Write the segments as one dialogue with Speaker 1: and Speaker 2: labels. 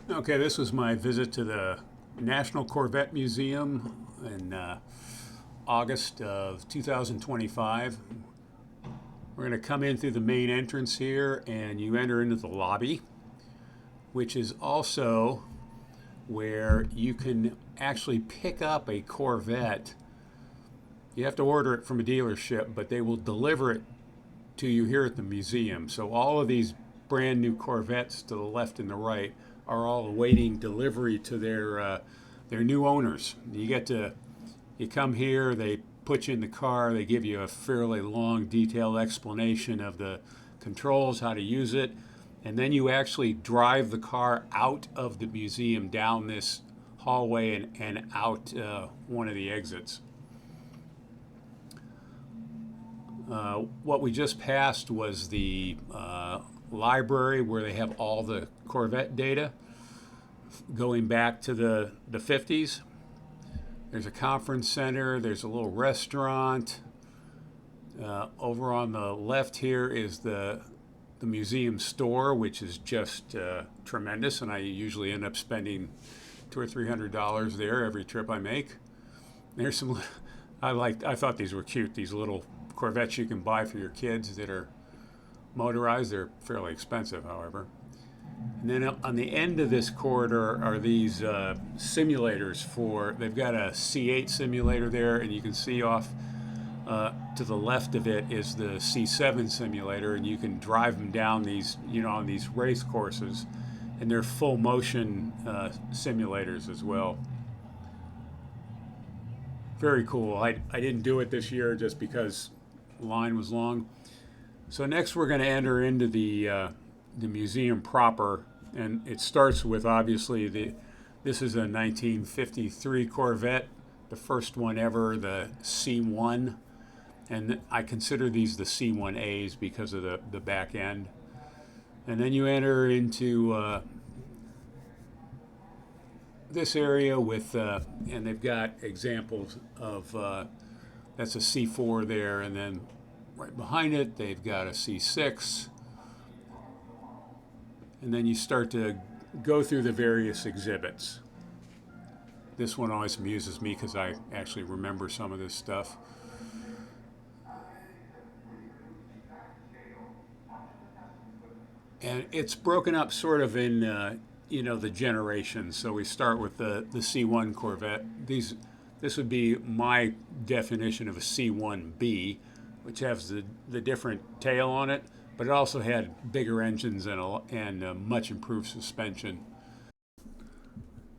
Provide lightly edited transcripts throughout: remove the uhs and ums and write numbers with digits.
Speaker 1: Okay, this was my visit to the National Corvette Museum in August of 2025. We're going to come in through the main entrance here, and you enter into the lobby, which is also where you can actually pick up a Corvette. You have to order it from a dealership, but they will deliver it to you here at the museum. So all of these brand new Corvettes to the left and the right are all awaiting delivery to their new owners. You come here, they put you in the car, they give you a fairly long, detailed explanation of the controls, how to use it, and then you actually drive the car out of the museum down this hallway and out one of the exits. What we just passed was the library where they have all the Corvette data going back to the 50s. There's a conference center, there's a little restaurant. Over on the left here is the museum store, which is just tremendous, and I usually end up spending $200 or $300 there every trip I make. There's some, I thought these were cute, these little Corvettes you can buy for your kids that are motorized. They're fairly expensive, however. And then on the end of this corridor are these simulators they've got a C8 simulator there, and you can see off to the left of it is the C7 simulator, and you can drive them down these, on these race courses, and they're full motion simulators as well. Very cool. I didn't do it this year just because the line was long. So next we're going to enter into the museum proper, and it starts with obviously this is a 1953 Corvette, the first one ever, the C1, and I consider these the C1As because of the back end. And then you enter into this area with, and they've got examples of, that's a C4 there, and then right behind it they've got a C6. And then you start to go through the various exhibits. This one always amuses me because I actually remember some of this stuff. And it's broken up sort of in, the generations. So we start with the C1 Corvette. This would be my definition of a C1B, which has the different tail on it, but it also had bigger engines and much improved suspension.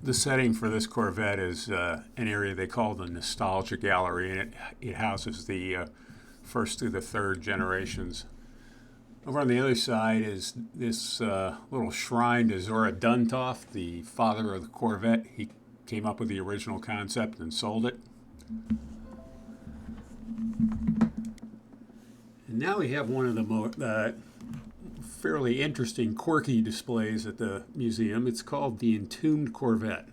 Speaker 1: The setting for this Corvette is an area they call the Nostalgia Gallery, and it houses the first through the third generations. Over on the other side is this little shrine to Zora Duntov, the father of the Corvette. He came up with the original concept and sold it. And now we have one of the fairly interesting, quirky displays at the museum. It's called the Entombed Corvette.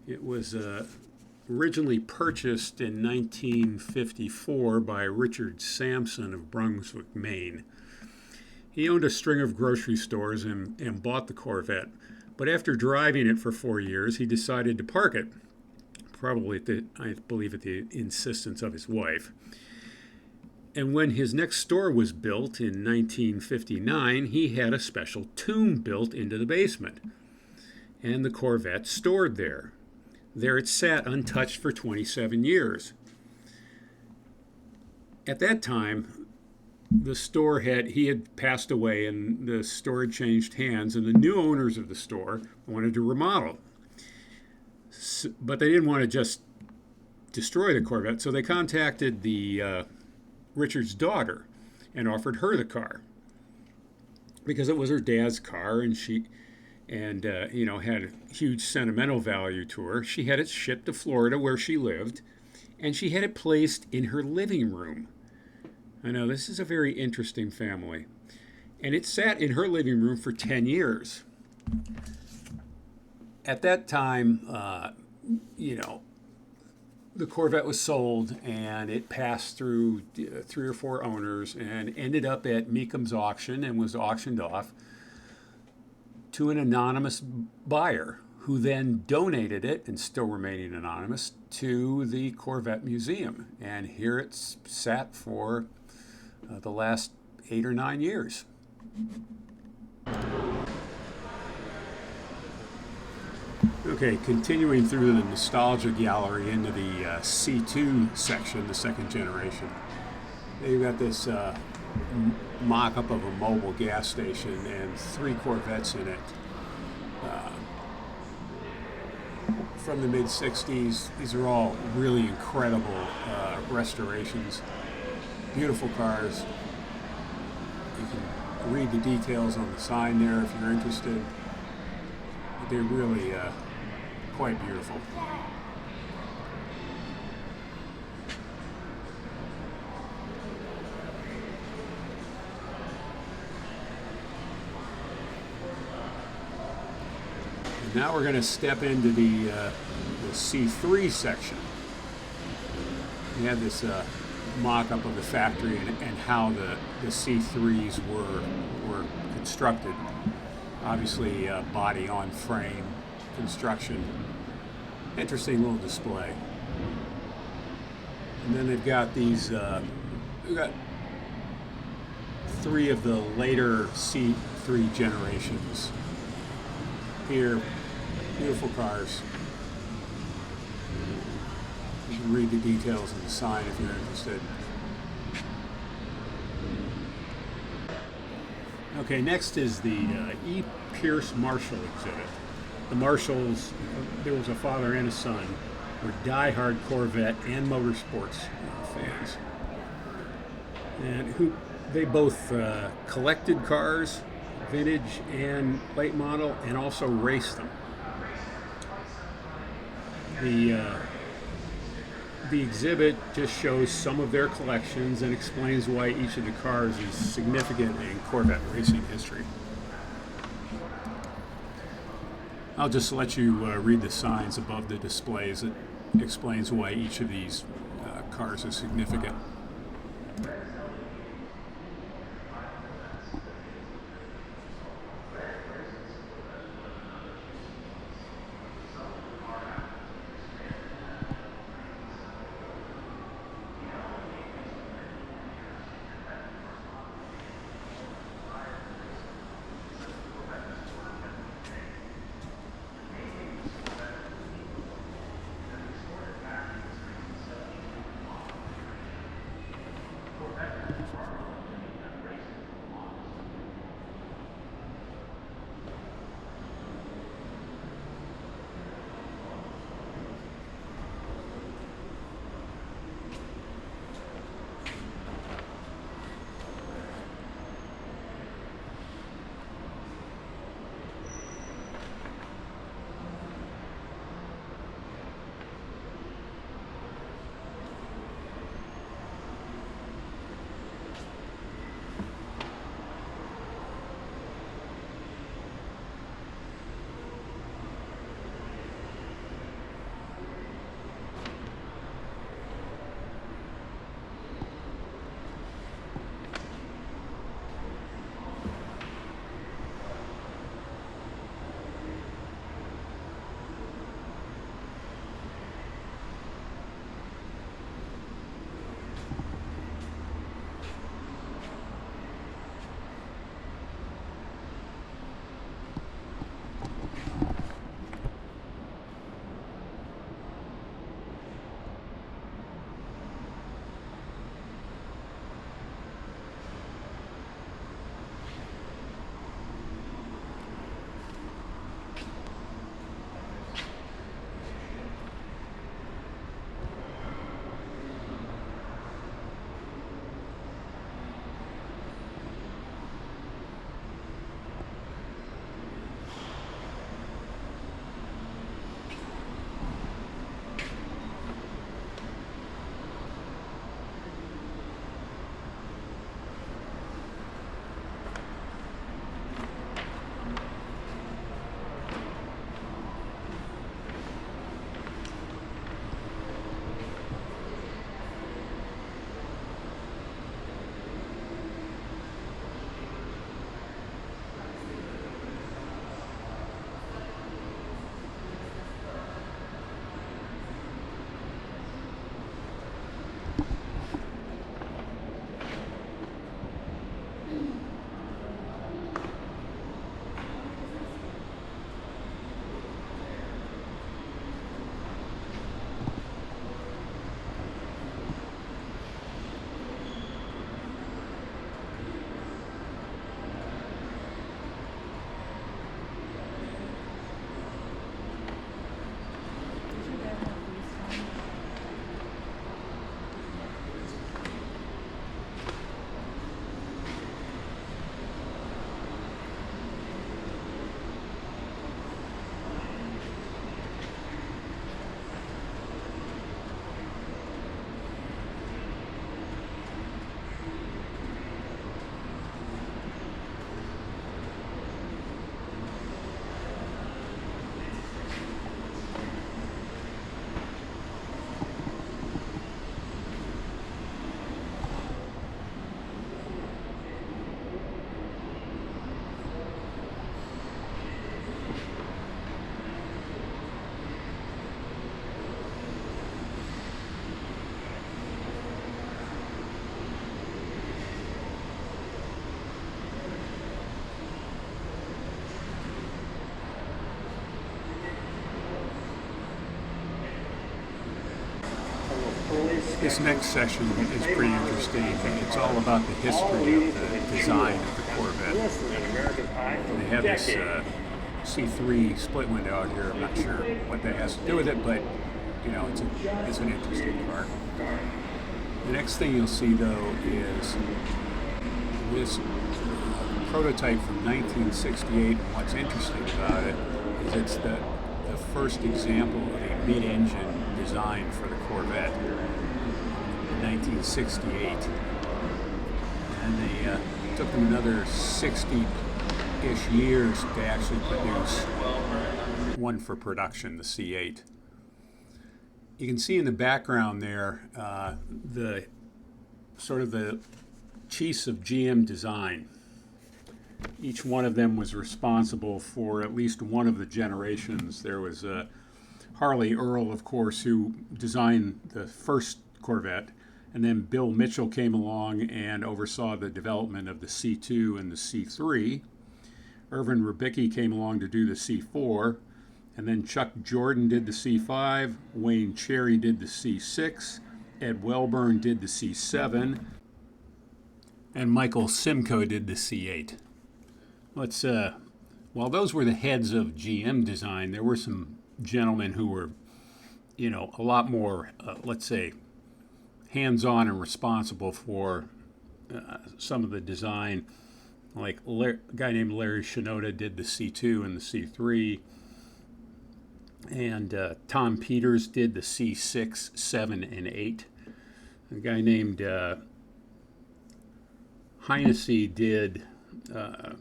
Speaker 1: It was originally purchased in 1954 by Richard Sampson of Brunswick, Maine. He owned a string of grocery stores and bought the Corvette, but after driving it for 4 years, he decided to park it, probably I believe at the insistence of his wife. And when his next store was built in 1959, he had a special tomb built into the basement, and the Corvette stored there. There it sat untouched for 27 years. At that time, the store he had passed away, and the store had changed hands, and the new owners of the store wanted to remodel. But they didn't want to just destroy the Corvette, so they contacted the Richard's daughter and offered her the car because it was her dad's car, and she had a huge sentimental value to her. She had it shipped to Florida where she lived, and she had it placed in her living room. I know this is a very interesting family, and it sat in her living room for 10 years. At that time, the Corvette was sold, and it passed through 3 or 4 owners and ended up at Meekham's auction and was auctioned off to an anonymous buyer who then donated it, and still remaining anonymous, to the Corvette Museum. And here it's sat for the last 8 or 9 years. Okay, continuing through the nostalgia gallery into the C2 section, the second generation. They've got this mock-up of a mobile gas station and 3 Corvettes in it. From the mid-60s. These are all really incredible restorations. Beautiful cars. You can read the details on the sign there if you're interested. They're really quite beautiful. Now we're going to step into the C3 section. We have this mock-up of the factory and how the C3s were constructed. Obviously, body on frame construction. Interesting little display. And then they've got these. We've got 3 of the later C3 generations here. Beautiful cars. You can read the details of the sign if you're interested. Okay, next is the E. Pierce Marshall exhibit. The Marshalls, there was a father and a son, were die-hard Corvette and motorsports fans. And they both collected cars, vintage and late model, and also raced them. The exhibit just shows some of their collections and explains why each of the cars is significant in Corvette racing history. I'll just let you read the signs above the displays. It explains why each of these cars is significant. This next session is pretty interesting. It's all about the history of the design of the Corvette. They have this C3 split window out here. I'm not sure what that has to do with it, but you know, it's an interesting car. The next thing you'll see though is this prototype from 1968. And what's interesting about it is it's the first example of a mid-engine design for the Corvette. 1968, and they took them another 60-ish years to actually produce one for production, the C8. You can see in the background there the sort of the chiefs of GM design. Each one of them was responsible for at least one of the generations. There was Harley Earl, of course, who designed the first Corvette. And then Bill Mitchell came along and oversaw the development of the C2 and the C3. Irvin Rubicki came along to do the C4. And then Chuck Jordan did the C5. Wayne Cherry did the C6. Ed Welburn did the C7. And Michael Simcoe did the C8. While those were the heads of GM design, there were some gentlemen who were, you know, a lot more, let's say, hands-on and responsible for some of the design. Like a guy named Larry Shinoda did the C2 and the C3, and Tom Peters did the C6, 7, and 8. A guy named Hennessy did the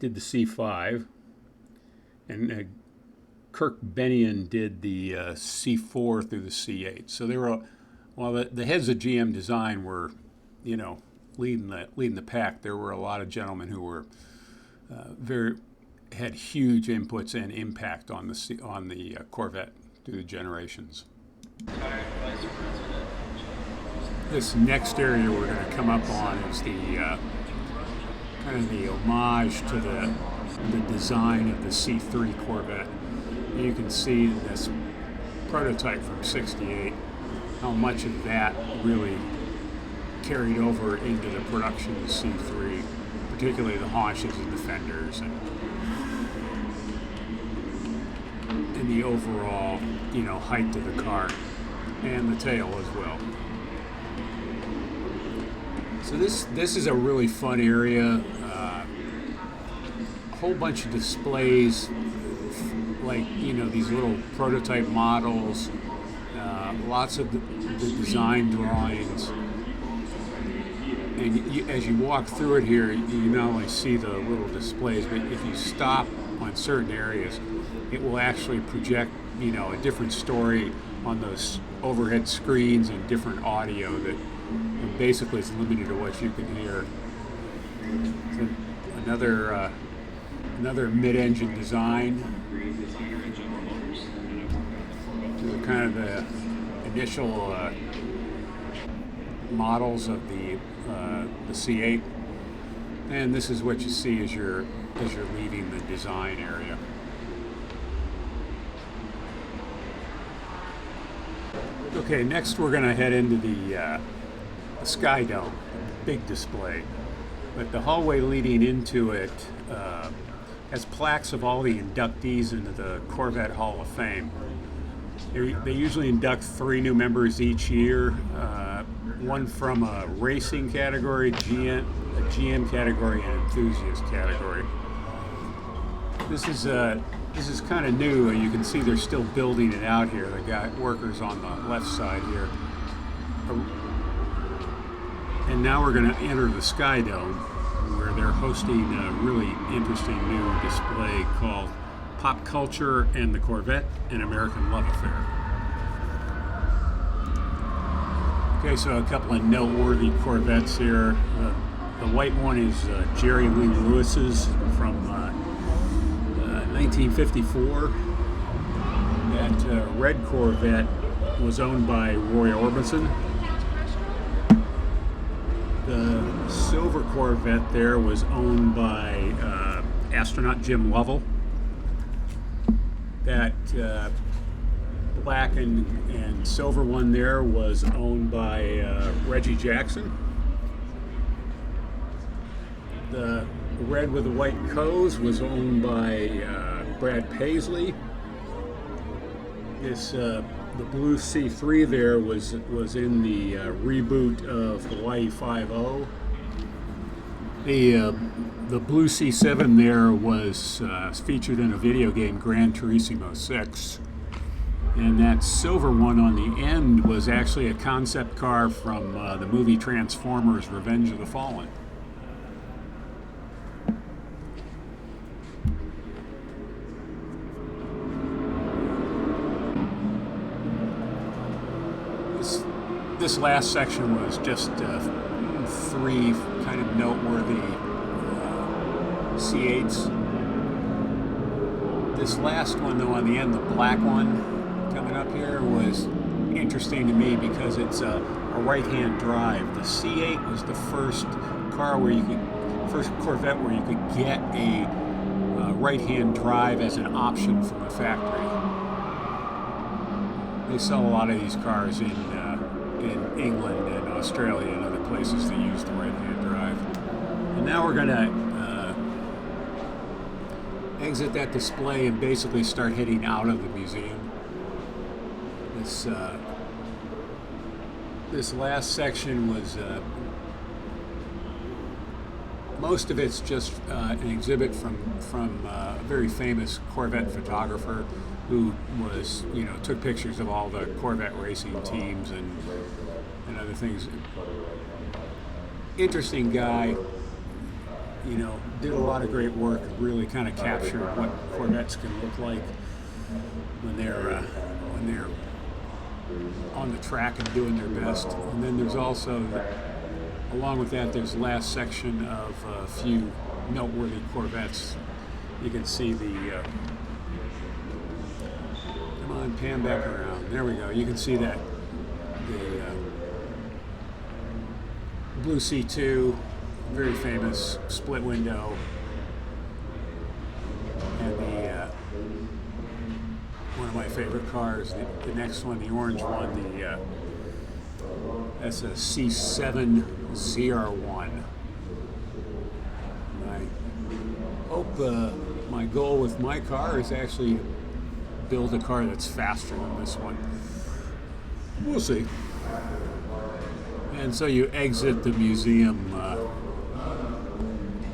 Speaker 1: C5, and Kirk Bennion did the C4 through the C8. So they were, while the heads of GM design were, you know, leading the pack, there were a lot of gentlemen who were had huge inputs and impact on the Corvette through the generations. This next area we're going to come up on is the kind of the homage to the design of the C3 Corvette. You can see this prototype from '68, how much of that really carried over into the production of the C3, particularly the haunches and the fenders, and the overall, you know, height of the car, and the tail as well. So this is a really fun area. A whole bunch of displays, like, you know, these little prototype models, lots of the design drawings. And as you walk through it here, you not only see the little displays, but if you stop on certain areas, it will actually project, you know, a different story on those overhead screens and different audio that basically is limited to what you can hear. So another mid-engine design. To kind of the initial models of the C8, and this is what you see as you're leaving the design area. Okay, next we're going to head into the Sky Dome, big display. But the hallway leading into it has plaques of all the inductees into the Corvette Hall of Fame. They usually induct 3 new members each year, one from a racing category, a GM category, and enthusiast category. This is kind of new. You can see they're still building it out here. They got workers on the left side here. And now we're going to enter the Sky Dome, where they're hosting a really interesting new display called Pop Culture and the Corvette, an American Love Affair. Okay, so a couple of noteworthy Corvettes here. The white one is Jerry Lee Lewis's from 1954. That red Corvette was owned by Roy Orbison. The silver Corvette there was owned by astronaut Jim Lovell. That black and silver one there was owned by Reggie Jackson. The red with the white cones was owned by Brad Paisley. This the blue C3 there was in the reboot of Hawaii 5-0. The blue C7 there was featured in a video game, Gran Turismo 6. And that silver one on the end was actually a concept car from the movie Transformers: Revenge of the Fallen. This last section was just three kind of noteworthy C8s. This last one, though, on the end, the black one coming up here, was interesting to me because it's a right-hand drive. The C8 was the first Corvette where you could get a right-hand drive as an option from the factory. They sell a lot of these cars in England and Australia and other places that use the right-hand drive. And now we're going to exit that display and basically start heading out of the museum. This last section was most of it's just an exhibit from a very famous Corvette photographer who was, took pictures of all the Corvette racing teams and other things. Interesting guy, did a lot of great work, really kind of captured what Corvettes can look like when they're on the track and doing their best. And then there's also, along with that, there's the last section of a few noteworthy Corvettes. You can see the come on, pan back around. There we go. You can see that the blue C2, very famous split window, and one of my favorite cars, the next one, the orange one, that's a C7 ZR1. I hope my goal with my car is actually build a car that's faster than this one. We'll see. And so you exit the museum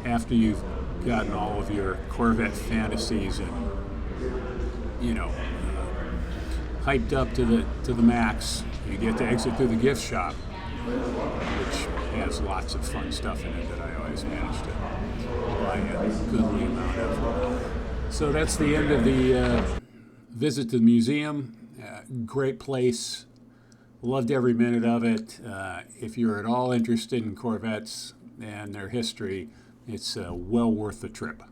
Speaker 1: after you've gotten all of your Corvette fantasies and hyped up to the max. You get to exit through the gift shop, which has lots of fun stuff in it that I always manage to buy a goodly amount of. So that's the end of the visit to the museum. Great place. Loved every minute of it. If you're at all interested in Corvettes and their history, it's well worth the trip.